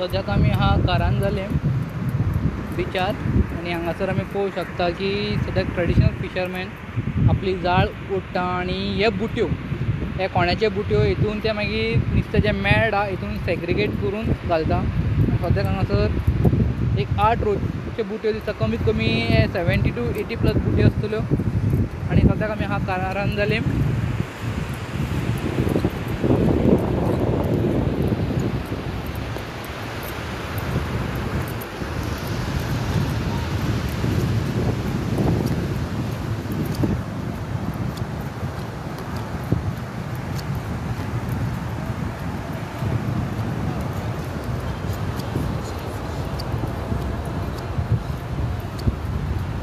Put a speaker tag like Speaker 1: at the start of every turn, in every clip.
Speaker 1: सद्याक आमी आहा कारंजालेम बिचार आणि हांगासर आमी पळोवंक शकता की सद्याक ट्रेडिशनल फिशरमॅन आपली जाळ ओडटा आणि हे बुट्यो हे कोण्याचे बुट्यो हितून ते मागीर नुस्तें जें मेळटा हितून सेग्रिगेट करून घालता आनी सद्याक हांगासर एक 8 रोचे बुट्यो दिसता कमीत कमी 70 to 80 प्लस बुट्यो आसतल्यो आणि सद्याक आमी आहा कारंजालेम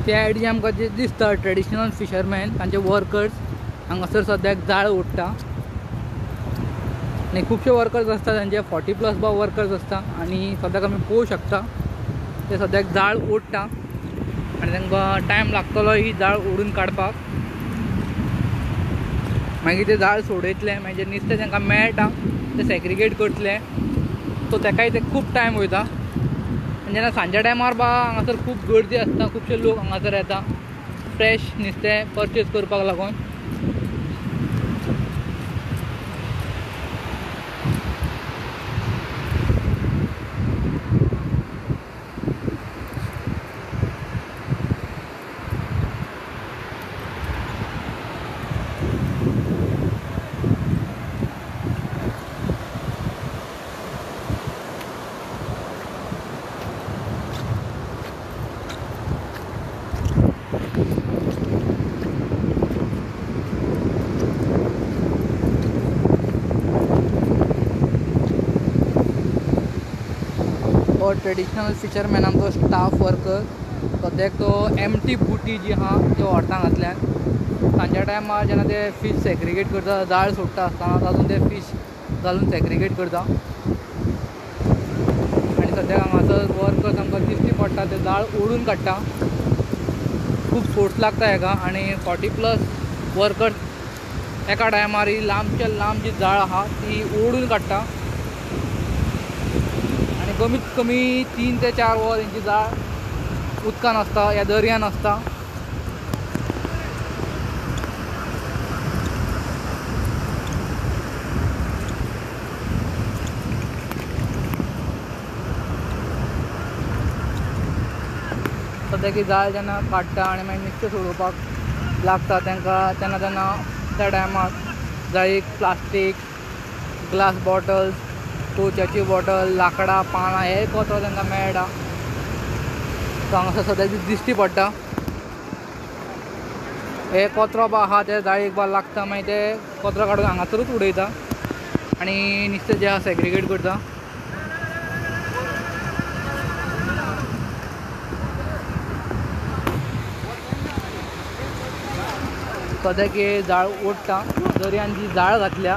Speaker 1: त्या आयडी आमकां जे दिसता ट्रेडिशनल फिशरमॅन तांचे वर्कर्स हांगासर सद्याक जाळ ओडटा आनी खुबशे वर्कर्स आसता तांचे 40 प्लस वर्कर्स आसता आनी सद्याक आमी पळोवंक शकता ते सद्याक जाळ ओडटा आनी तांकां टायम लागतलो ही जाळ ओडून काडपाक मागीर ते जाळ सोडयतले मागीर जे नुस्तें तांकां मेळटा ते सेग्रिगेट करतले सो ताकाय ते खूब टायम वयता जेन्ना सांजे टायमार हांगासर खूब गर्दी आसता खुबशे लोक हांगासर येता फ्रेश नुस्तें परचेज करपाक लागून ट्रेडिशनल फिशरमॅनांचो स्टाफ वर्कर सद्याक तो एम्प्टी बुटी जी आहा त्यो व्हरता घातल्यान सांच्या टायमार जेन्ना ते फीश सेग्रिगेट करता जाळ सोडटा आसतना तातूंत ते फीश घालून सेग्रिगेट करता आनी सद्याक हांगासर वर्कर्स आमकां दिश्टी पडटा ते जाळ ओडून काडटा खूब फोर्स लागता हेका आनी 40 प्लस वर्कर्स एका टायमार ही लांबच्या लांब जी जाळ आहा ती ओडून काडटा कमीत कमी 3 ते 4 वर हेंची जाळ उदकान आसता या दर्यान आसता सद्याक ही जाळ जेन्ना काडटा आनी मागीर नुस्तें सोडोवपाक लागता तांकां तेन्ना त्या टायमार जाळीक प्लास्टीक ग्लास बॉटल्स टोचाची बॉटल लाकडां पानां हे कचरो तांकां मेळटा सो हांगासर सद्याक दिश्टी पडटा हे कचरो आहा ते जाळीक लागता मागीर ते कचरो काडून हांगासरूच उडयता आनी नुस्तें जें आहा सेग्रिगेट करता सद्याक हे जाळ ओडटा दर्यान जी जाळ घातल्या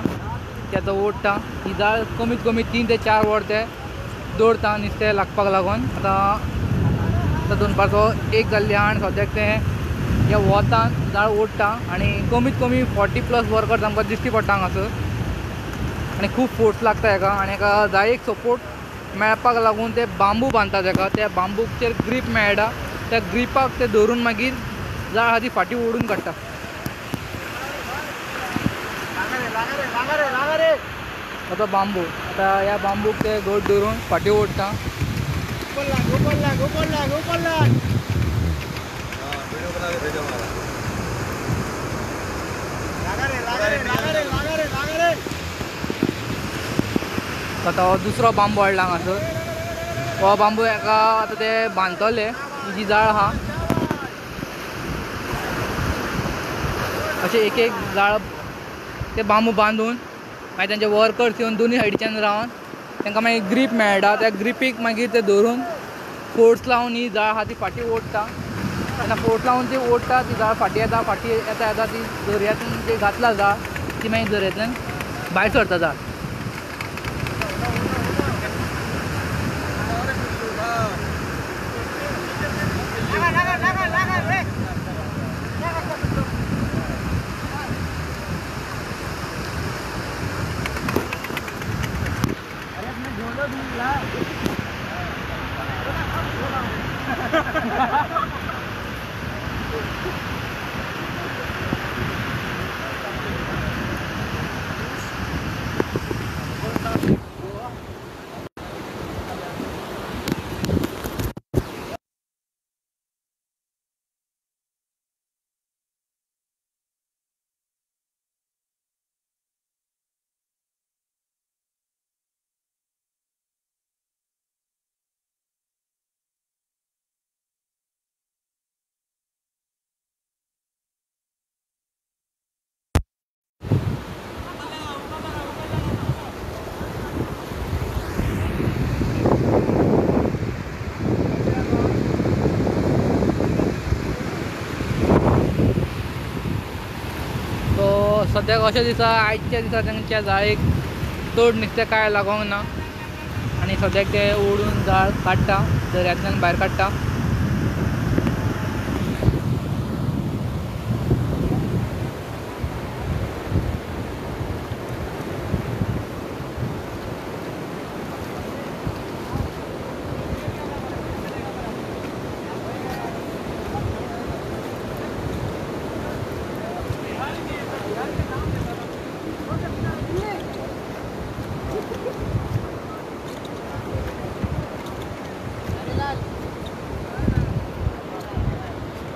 Speaker 1: त्याचा ओडटा ही जाळ कमीत कमी 3 ते 4 वर ते दवरता नुस्तें लागपाक लागून आतां दोनपारचो 1 जाल्ली आहा आनी सद्याक ते ह्या वोतान जाळ ओडटा आनी कमीत कमी 40 प्लस वर्कर्स आमकां दिश्टी पडटा हांगासर आनी खूब फोर्स लागता हेका आनी हेका जाळेक सपोर्ट मेळपाक लागून ते बांबू बांदता तेका त्या बांबूचेर ग्रीप मेळटा त्या ग्रिपाक ते धरून मागीर जाळ आहा ती फाटीं ओडून काडटा आता बांबू आता ह्या बांबूक ते घट धरून फाटीं ओडटा आता हो दुसरो बांबू हाडला हांगासर हो बांबू हेका आतां ते बांदतले जी जाळ आहा अशें एक जाळ ते बांबू बांदून मागीर तांचे वर्कर्स येवन दोनी सायडीच्यान रावन तांकां मागीर ग्रीप मेळटा त्या ग्रिपीक मागीर ते धरून फोर्स लावन ही जाळ आहा ती फाटीं ओडटा तेन्ना फोर्स लावन ती ओडटा ती जाळ फाटीं येता ती दर्यांतून ती घातला जाळ ती मागीर दर्यांतल्यान भायर सरता जाळ
Speaker 2: Lah.
Speaker 1: सद्याक अशें दिसा आयच्या दिसा तांच्या जाळेक चड नुस्तें काय लागोंक ना आनी सद्याक ते ओडून जाळ काडटा दर्यांतल्यान भायर काडटा.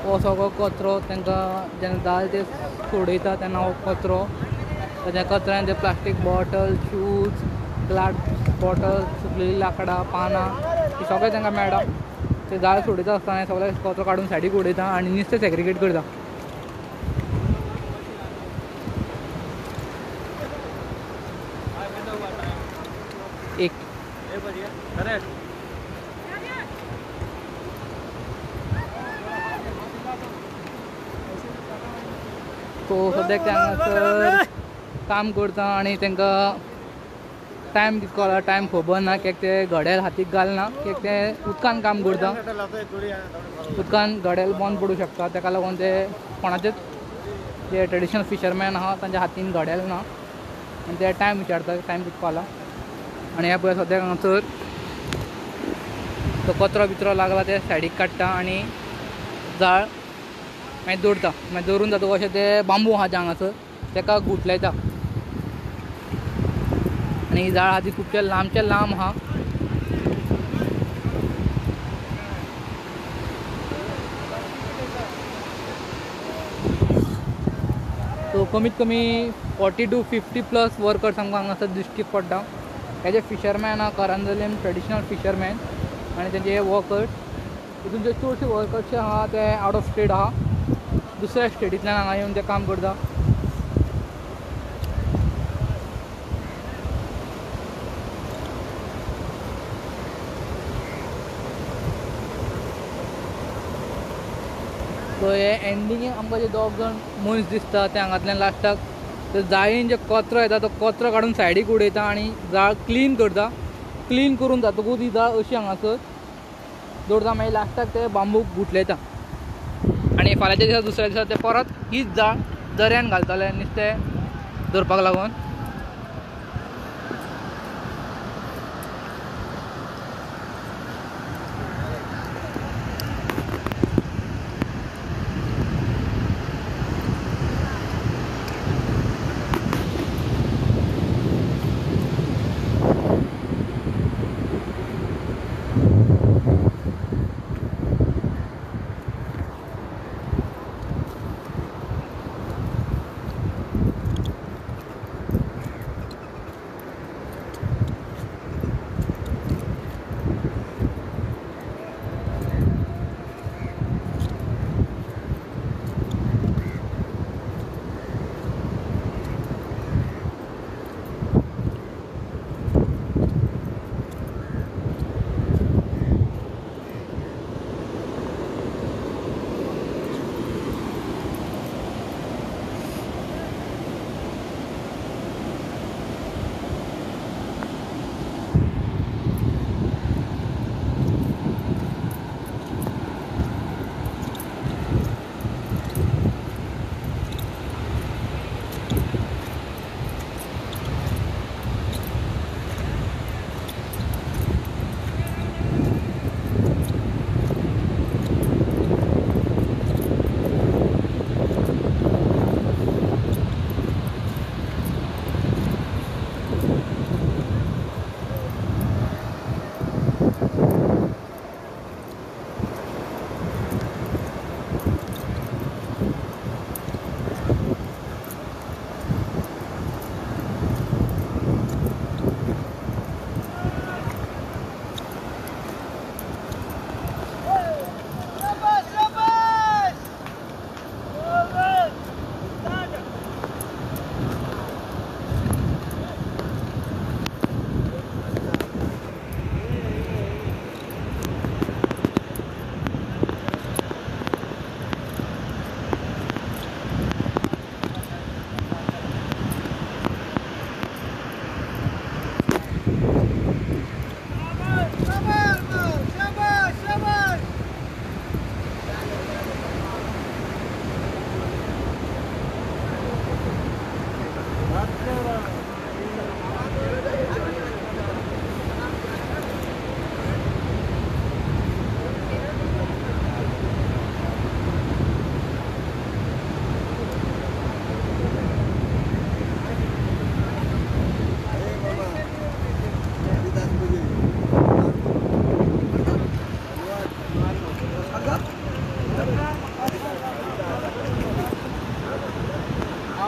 Speaker 1: हो सगळो कचरो तांकां जेन्ना जाळ ते सोडयता तेन्ना हो कचरो त्या कचऱ्यान ते plastic bottle shoes glass bottle सुकलेली लांकडां पानां ही सगळें तांकां मेळटा. ते जाळ सोडयता आसतना सगळे कचरो काडून सायडीक उडयता आनी नुस्तें सेग्रिगेट करता. एक सो सद्याक ते हांगासर काम करता आनी तांकां टायम कितको जाला टायम खबर ना कित्याक ते घड्याळ हातीक घालना कित्याक ते उदकान काम करता. उदकान घड्याळ बंद पडूंक शकता ताका लागून ते कोणाचेच जे ट्रेडिशनल फिशरमॅन आहा तांच्या हातीन घड्याळ ना आनी ते टायम विचारता टायम कितको जाला. आनी हे पळय सद्याक हांगासर तो कचरो बिचरो लागला ते सायडीक काडटा आनी जाळ मागीर दवरता. मागीर दवरून जातकच अशें ते बांबू आहा हांगासर ताका गुठलायता आनी जाळ आहा ती खुबशे लांबचे लांब आहा. सो कमीत कमी 40 to 50+ वर्कर्स आमकां हांगासर दिश्टी पडटा. हे जे फिशरमॅन आहा करांजलीम ट्रेडिशनल फिशरमॅन आनी तेजे हे वर्कर्स हितून जे चडशे वर्कर्स जे आहा ते आवट ऑफ स्टेट आहा दुसऱ्या स्टेटींतल्यान हांगा येवन ते काम करता. सो हे एंडिंगेक आमकां जे दोग जाण मनीस दिसता ते हांगांतल्यान लास्टाक ते जाळेन जे कचरो येता तो कचरो काडून सायडीक उडयता आनी जाळ क्लीन करता. क्लीन करून जातकूच ही जाळ अशी हांगासर दवरता. मागीर लास्टाक ते बांबूक गुठलयता आनी फाल्यांच्या दिसा दुसऱ्या दिसा ते परत हीच जाळ दर्यान घालताले नुस्तें धरपाक लागून.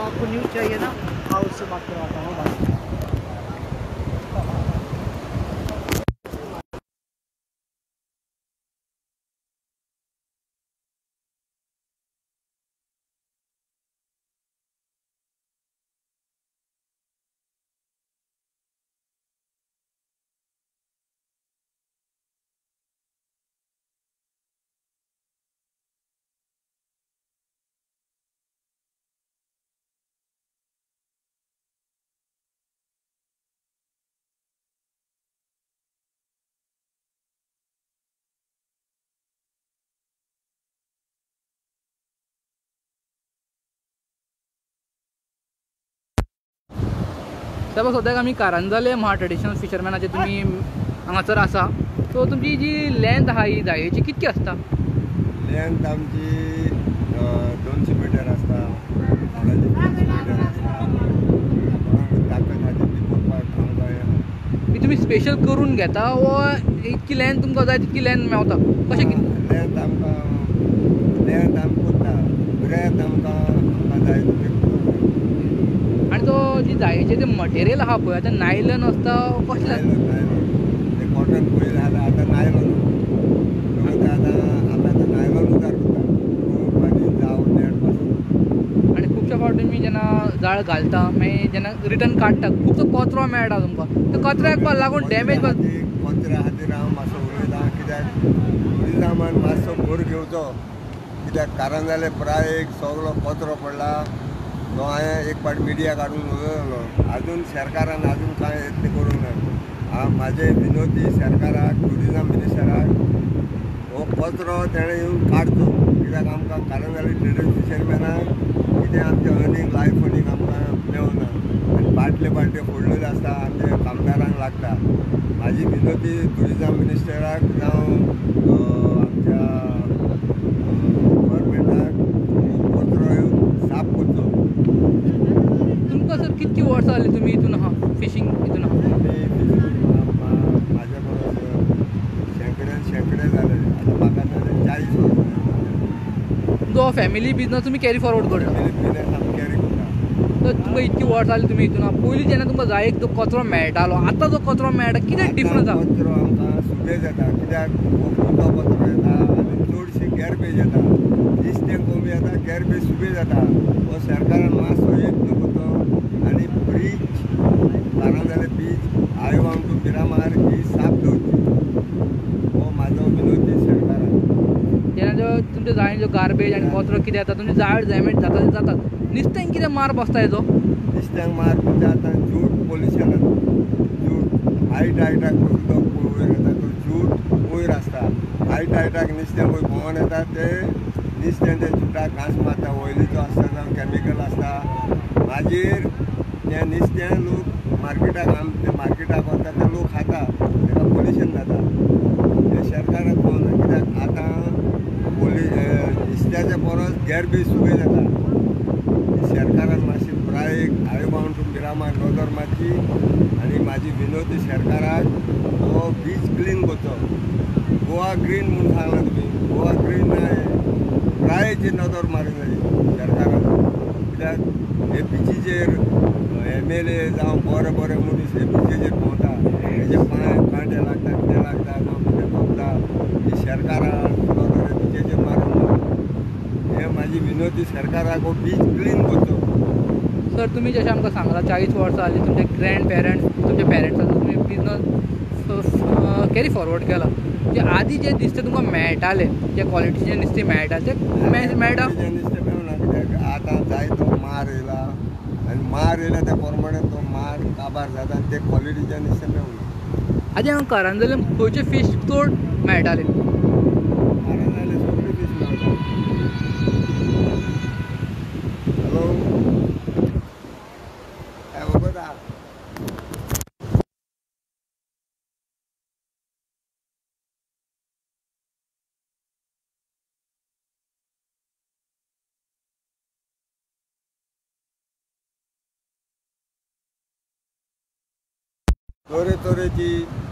Speaker 2: आपको न्यूज़ चाहिए ना, हाँ उससे बात करवाता हूँ बात।
Speaker 1: साहेब सद्याक आमी कारंजाले म्हा ट्रेडिशनल फिशरमॅनाचे तुमी हांगासर आसा. सो तुमची जी लेंथ आहा ही जायेची कितकी आसता?
Speaker 3: लेंथ आमची 200 मिटर आसता, कोणाची 300 मिटर आसता. ताकद आहा तितली करपाक आमकां
Speaker 1: ही तुमी स्पेशल करून घेता व इतकी लेंथ तुमकां जाय तितकी लेंथ मेवता कशें कितें?
Speaker 3: लेंथ आमकां करता, ब्रेथ आमकां जाय तितली करता.
Speaker 1: आनी तो जी जायेचे ते मटेरियल आहा पळय आतां नायलन आसता कसलें आसता?
Speaker 3: ते कॉटन पयलीं जाल्यार आतां नायलन. आतां नायलॉनूच करता पाणी जावं नेट पासून.
Speaker 1: आनी खुबश्या फावट तुमी जेन्ना जाळ घालता मागीर जेन्ना रिटर्न काडटा खुबसो कचरो मेळटा तुमकां. त्या कचऱ्याक लागून डॅमेज
Speaker 3: कचऱ्या खातीर हांव मातसो उलयतां, कित्याक ट्युरिजमान मातसो भर घेवचो. कित्याक कारंजाले प्राय एक सगळो कचरो पडला तो हांवें एक फावट मिडिया काडून उलयलो. आजून सरकारान आजून कांय यत्न करूंक ना. म्हाजे विनोदी सरकाराक, ट्युरिजम मिनिस्टराक हो कचरो तेणें येवन काडचो. कित्याक आमकां कारंजाले ट्रेडिशनल फिशरमॅनाक कितें आमचें अर्नींग लायफ अर्नींग आमकां मेवना. आनी बाटल्यो फोडलेल्यो आसता आमच्या कामगारांक लागता. म्हाजी विनोदी ट्युरिजम मिनिस्टराक जावं आमच्या गव्हर्मेंटाक हो कचरो येवन साफ करचो.
Speaker 1: तुमकां सर कितकी वर्सां जाली तुमी हितून आहा फिशींग हितून आहा?
Speaker 3: म्हाज्या परस शेंकडे जाले. आतां म्हाका जाले 40 वर्सां.
Speaker 1: तुमचो फॅमिली बिजनस तुमी कॅरी फॉरवर्ड करता?
Speaker 3: बिजनस आमी कॅरी करता.
Speaker 1: तर तुमकां इतकी वर्सां जाली तुमी हितून आहा. पयलीं जेन्ना तुमकां जायेक जो कचरो मेळटालो आतां जो कचरो मेळटा कितें डिफरन्स आहा?
Speaker 3: कचरो आमकां सुबेज येता. कित्याक उदो कचरो येता आनी चडशी गॅरबेज येता. नुस्तें कमी येता, गॅरबेज सुबेज येता. हो सरकारान मातसो यत्न करचो आनी ब्रीज कारंजाले बीच आयवांग टू मिरामार ही साफ दवरची. हो म्हाजो विनोदी सरकाराक.
Speaker 1: जेन्ना जो तुमच्या जाळेन जो गार्बेज आनी कचरो कितें येता तुमची जाळ डॅमेज जाता ते जातात. नुस्त्यांक कितें मार बसता हेजो?
Speaker 3: नुस्त्यांक मार म्हणजे आतां जूट पोल्युशन जाता. जूट हायटाक उदक वयर येता तो जूट वयर आसता. हायटाक नुस्तें वयर भोंवोन येता ते नुस्तें ते जुटाक घास मारता. वयलीचो आसता जावं कॅमिकल आसता. मागीर तें नुस्तें लोक मार्केटाक वता ते लोक खाता. ताका पोल्युशन जाता. हें सरकाराक पळोवना. कित्याक आतां नुस्त्याच्या परस गॅरबेज सुबेज जाता. सरकारान मातशी प्राय आयवांग टू मिरामार नजर मारची आनी म्हाजी विनोदी सरकाराक हो बीच क्लीन करचो. गोवा ग्रीन म्हणून सांगला तुमी. गोवा ग्रीन प्रायची नजर मारूंक जाय सरकारान. कित्याक हे बिचीचेर MLA जावं बरे मनीस हे बिचीचेर भोंवता. हेजे कांटे लागता, कितें लागता जावं कितें भोंवता. ही सरकारान नजर बिचीचेर मारूंक ना. हे म्हाजी विनोदी सरकाराक हो बीच क्लीन करचो.
Speaker 1: सर तुमी जशें आमकां सांगला 40 वर्सां जालीं तुमचे ग्रँड पेरंट्स तुमच्या पेरंट्साचो तुमी बिजनस कॅरी फॉरवर्ड केला. जे आदीं जे नुस्तें तुमकां मेळटाले जे क्वॉलिटीचें नुस्तें मेळटा तें मेळटा?
Speaker 3: नुस्तें मेवना. कित्याक आतां जायतो मार येयला आनी मार येयला त्या प्रमाणे तो मार काबार जाता आनी ते क्वॉलिटीचें नुस्तें मेवना.
Speaker 1: आदी हांगा कारंजाले खंयचे फीश चड मेळटाले?
Speaker 3: कारंजाले सगळे फीश मेवता. हॅलो काय वगता तरेतरेची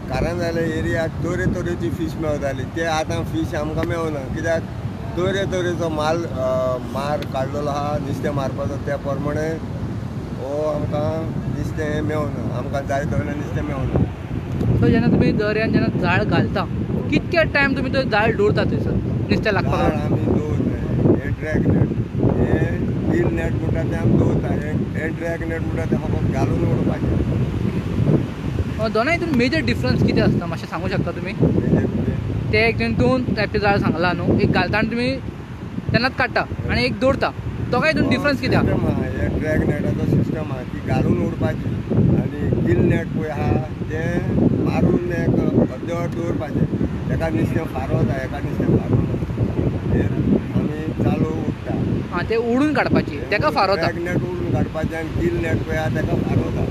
Speaker 3: कारंजाले एरियाक तरेतरेची फीश मेवताली. ते आतां फीश आमकां मेवना. कित्याक तरेचो मार काडलेलो आहा नुस्तें मारपाचो त्या प्रमाणे आमकां नुस्तें मेवना, आमकां जाय तसलें नुस्तें मेवना.
Speaker 1: सो जेन्ना तुमी दर्यान जेन्ना जाळ घालता कितके टायम तुमी तो जाळ दवरता थंयसर नुस्तें लागपाक
Speaker 3: जाळ
Speaker 1: लागून?
Speaker 3: आमी दवरता. हे ड्रॅग नेट, हे गिल नेट म्हणटा तें आमी दवरता. हे ड्रॅग नेट म्हणटा तें फकत घालून उडोवपाचें.
Speaker 1: दोनाय हितून मेजर डिफरन्स कितें आसता मातशें सांगूं शकता तुमी? ते एक दोन टायपचे जाळ सांगला न्हू, एक घालता आनी तुमी तेन्नाच काडटा आनी एक दवरता, दोगांय हितून डिफरन्स कितें आहा?
Speaker 3: सिस्टम आहा, हे ड्रॅग नेटाचो सिस्टम आहा ती घालून उडपाची आनी गिल नेट पळय आहा तें मारून एक अर्देवर दवरपाचें. तेका नुस्तें फारोता, एका नुस्तें फारोना. आमी चालू उडटा.
Speaker 1: हां, ते उडून काडपाची, तेका फारोता.
Speaker 3: ड्रॅग नेट उडून काडपाचें आनी गिल नेट पळय आहा तेका फारोता.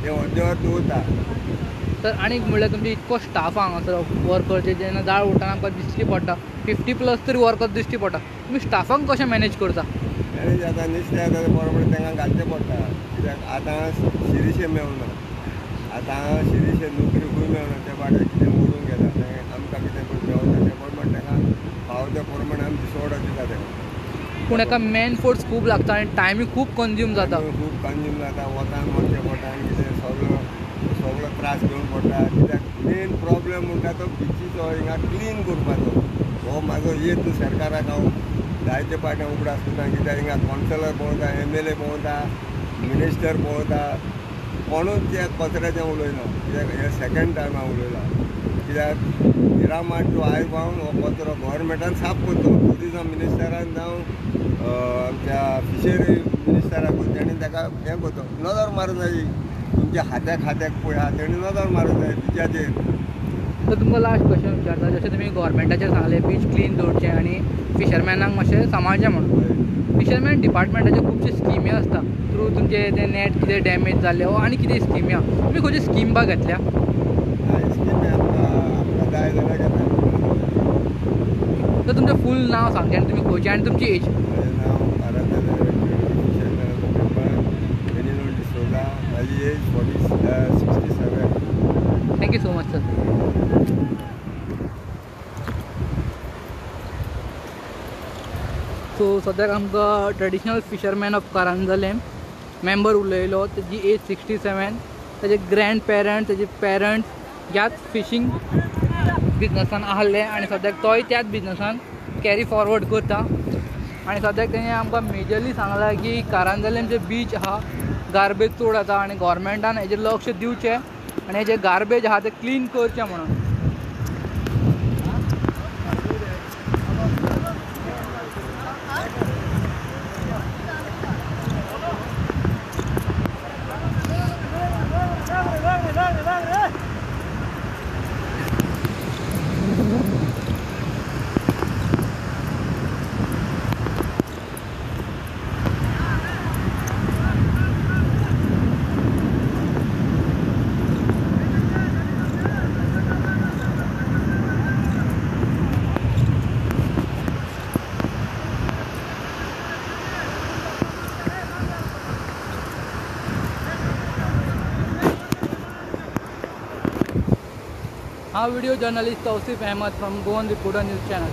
Speaker 3: ते अर्देवर दवरता.
Speaker 1: तर आनीक म्हणल्यार तुमचे इतको स्टाफ हांगासर वर्करचे जेन्ना जाळ उडटाना आमकां दिश्टी पडटा 50+ तरी वर्कर दिश्टी पडटा, तुमी स्टाफांक कशें मॅनेज करता?
Speaker 3: मॅनेज आतां नुस्तें येता ते प्रमाणे तांकां घालचें पडटा. कित्याक आतां शिरीशें मेवना, आतां शिरीशें नोकरी खंय मेवना. ते भाटो कितें मोडून घेता तें आमकां कितें करून मेवता ते प्रमाणे तांकां फावो ते प्रमाणे आमी दिसवडो दिता तांकां.
Speaker 1: पूण हेका मॅन फोर्स खूब लागता आनी टायमूय खूब कंज्यूम जाता.
Speaker 3: खूब कंज्यूम जाता, वतान वचचें पडटा आनी कितें सगळो त्रास घेवन पडटा. कित्याक मेन प्रॉब्लेम म्हणटा तो बिचीचो हिंगा क्लीन करपाचो. हो म्हाजो येत सरकाराक हांव जायते पाटें उगडास करता. कित्याक हिंगा कावन्सिलर भोंवता, MLA भोंवता, मिनिस्टर भोंवता, कोणूच त्या कचऱ्याचें उलयना. कित्याक हे सेकेंड टायम हांव उलयलां. कित्याक मिरामार टू आयबावन हो कचरो गव्हर्मेंटान साफ करचो. टुरिजम मिनिस्टरान जावं आमच्या फिशरी मिनिस्टराकूच तेणी ताका हें करचो, नजर मारूंक जाय. तुमच्या हात्याक पळय आहा तेणी नजर मारूंक जाय बिचाचेर.
Speaker 1: तर तुमकां लास्ट क्वेश्चन विचारता, जशें तुमी गव्हर्मेंटाचेर सांगलें बीच क्लीन दवरचें आनी फिशरमॅनाक मातशें सांबाळचें म्हणून. फिशरमॅन डिपार्टमेंटाच्यो खुबश्यो स्किमी आसता थ्रू तुमचे ते नेट कितें डॅमेज जाल्ले वो आनी कितें स्किमी आहा, तुमी खंयची स्कीम बा घेतल्या?
Speaker 3: स्किमी आमकां जाय जाल्यार घेता.
Speaker 1: तर तुमचें फूल नांव सांगचें आनी तुमी खंयचे आनी तुमची एज?
Speaker 3: म्हजें नांव फिशरमॅनाचो मेंबर बेनिनो डिसोजा. म्हाजी age 67.
Speaker 1: Thank you so much sir. So सद्याक आमकां traditional fisherman of Karanjale member उलयलो, तेजी एज 67. तेजे ग्रँड पेरंट्स, तेजे पेरंट्स ह्याच फिशींग बिजनसान आहले आनी सद्याक तोय त्याच बिजनसान कॅरी फॉरवर्ड करता. आनी सद्याक तेणें आमकां मेजरली सांगलां की कारांजलेम जे बीच आहा गार्बेज चड जाता आनी गव्हर्मेंटान हेजेर लक्ष दिवचें आनी हे जे गार्बेज आहा ते क्लीन करचें म्हणून. हा video journalist Tausif Ahmed from Goan reporter news channel.